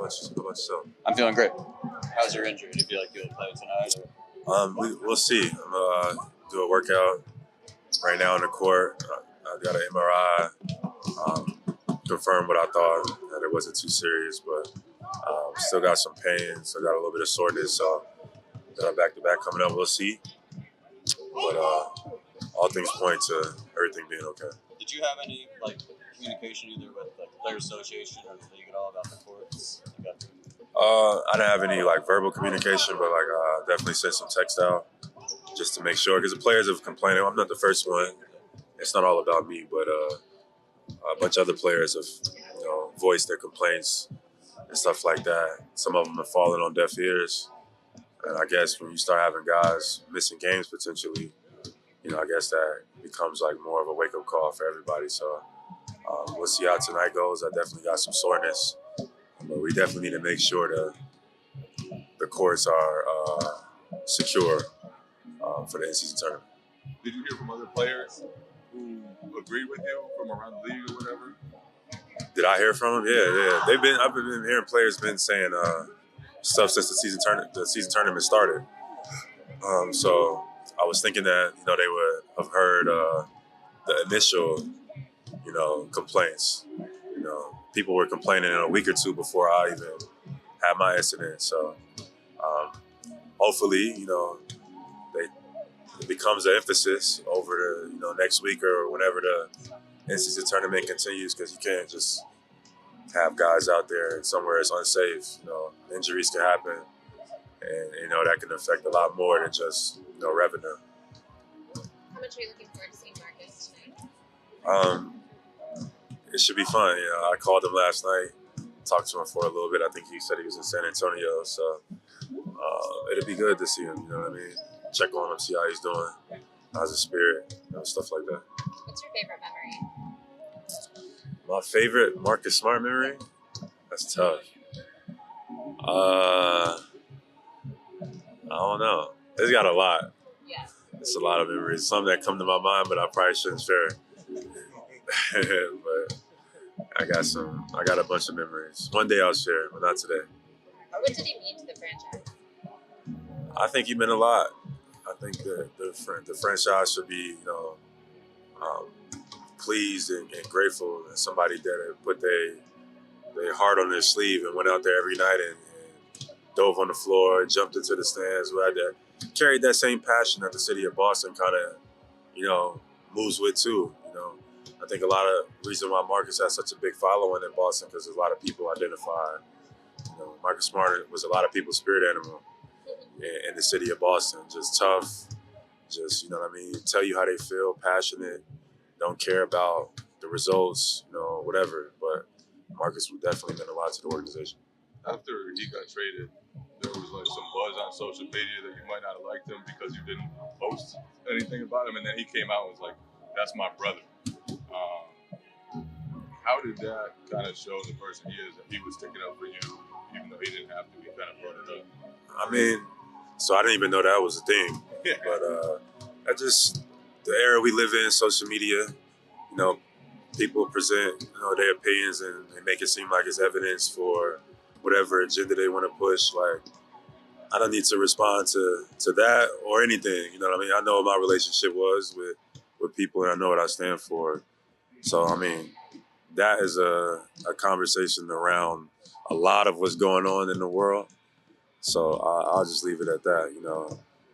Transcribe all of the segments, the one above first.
How about yourself? I'm feeling great. How's your injury? Do you feel like you'll play tonight? We'll see. I'm gonna do a workout right now on the court. I got an MRI. Confirmed what I thought, that it wasn't too serious, but still got some pain. Still got a little bit of soreness. So got a back-to-back coming up. We'll see. But all things point to everything being okay. Did you have any communication either with the player association or the league at all about the courts? I didn't have any verbal communication, but definitely sent some text out just to make sure, because the players have complained. I'm not the first one. It's not all about me, but a bunch of other players have voiced their complaints and stuff like that. Some of them have fallen on deaf ears, and I guess when you start having guys missing games potentially, I guess that becomes more of a wake-up call for everybody. So we'll see how tonight goes. I definitely got some soreness, but we definitely need to make sure the courts are secure for the in-season tournament. Did you hear from other players who agreed with you from around the league or whatever? Did I hear from them? Yeah. I've been hearing players been saying stuff since the season tournament started. So I was thinking that they would have heard the initial complaints. People were complaining in a week or two before I even had my incident. So hopefully it becomes an emphasis over the next week or whenever the in-season tournament continues, because you can't just have guys out there somewhere it's unsafe. Injuries can happen, and that can affect a lot more than just revenue. How much are you looking forward to seeing Marcus tonight? It should be fun. I called him last night, talked to him for a little bit. I think he said he was in San Antonio, so it'll be good to see him. You know what I mean? Check on him, see how he's doing, how's his spirit, stuff like that. What's your favorite memory? My favorite Marcus Smart memory? That's tough. I don't know. It's got a lot. Yeah. It's a lot of memories. Some that come to my mind, but I probably shouldn't share. But I got a bunch of memories. One day I'll share, but not today. What did he mean to the franchise? I think he meant a lot. I think the franchise should be, pleased and grateful that somebody that put their heart on their sleeve and went out there every night and dove on the floor and jumped into the stands, who had that carried that same passion that the city of Boston kind of, moves with too. I think a lot of reason why Marcus has such a big following in Boston, because a lot of people identify. Marcus Smart was a lot of people's spirit animal in the city of Boston. Just tough, just tell you how they feel, passionate, don't care about the results, whatever. But Marcus definitely meant a lot to the organization. After he got traded, there was some buzz on social media that you might not have liked him because you didn't post anything about him, and then he came out and was like, "That's my brother." How did that kind of show the person he is, that he was sticking up for you, even though he didn't have to? He kind of brought it up. I didn't even know that was a thing. But the era we live in, social media, people present their opinions and they make it seem like it's evidence for whatever agenda they want to push. I don't need to respond to that or anything. I know what my relationship was with people, and I know what I stand for. So that is a conversation around a lot of what's going on in the world. So I'll just leave it at that.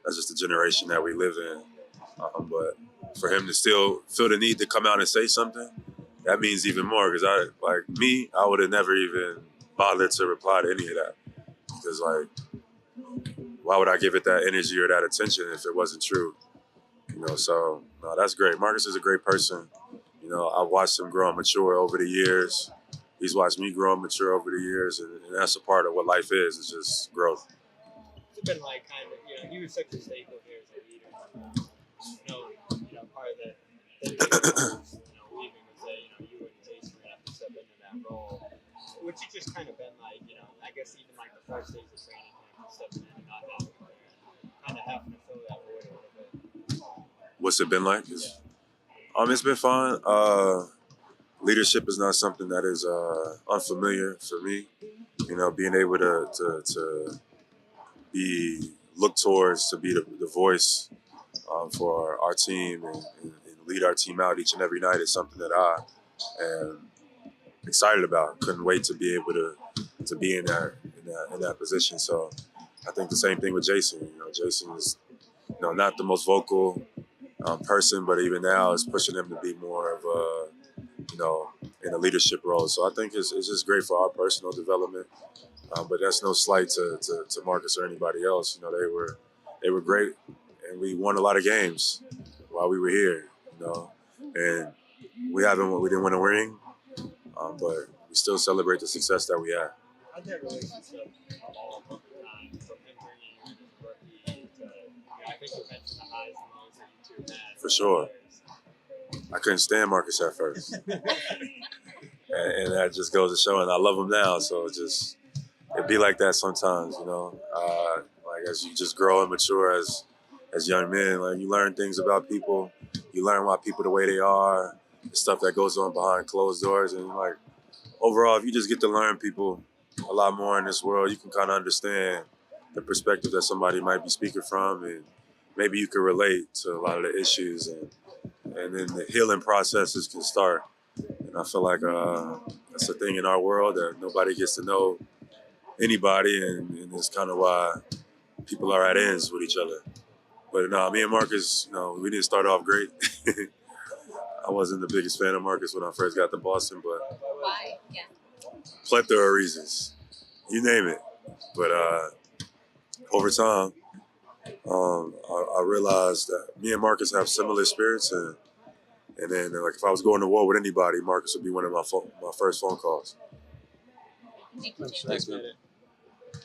That's just the generation that we live in. But for him to still feel the need to come out and say something, that means even more, because I would have never even bothered to reply to any of that, because why would I give it that energy or that attention if it wasn't true? So no, that's great. Marcus is a great person. I've watched him grow and mature over the years. He's watched me grow and mature over the years, and that's a part of what life is. It's just growth. It's been he was such a staple here as a leader. Part of the leaving was that, you and Jason would have to step into that role, which has just kind of been I guess even the first days of training camp, stepping in and not having it there, kind of having to fill that void a little bit. What's it been like? It's been fun. Leadership is not something that is unfamiliar for me. You know, being able to be looked towards to be the voice for our team and lead our team out each and every night is something that I am excited about. Couldn't wait to be able to be in that position. So I think the same thing with Jason. You know, Jason is not the most vocal person, but even now is pushing him to be more of a in a leadership role. So I think it's just great for our personal development. But that's no slight to Marcus or anybody else. You know, they were great, and we won a lot of games while we were here. You know, and we didn't win a ring, but we still celebrate the success that we had. How'd that relationship evolve over time from him bringing you in as a rookie to, I think you mentioned the highs and lows that you two had? For sure. I couldn't stand Marcus at first. and that just goes to show, and I love him now, so it'd be like that sometimes, you know. Like as you just grow and mature as young men, like you learn things about people, you learn why people the way they are, the stuff that goes on behind closed doors, and like overall, if you just get to learn people a lot more in this world, you can kind of understand the perspective that somebody might be speaking from, and maybe you can relate to a lot of the issues, and then the healing processes can start. And I feel like that's a thing in our world that nobody gets to know anybody, and it's kind of why people are at ends with each other. But no, me and Marcus, we didn't start off great. I wasn't the biggest fan of Marcus when I first got to Boston, but Why? Yeah. plethora of reasons, you name it. But over time, I realized that me and Marcus have similar spirits, and then like if I was going to war with anybody, Marcus would be one of my first phone calls. Thank you, Jim. Thanks, man.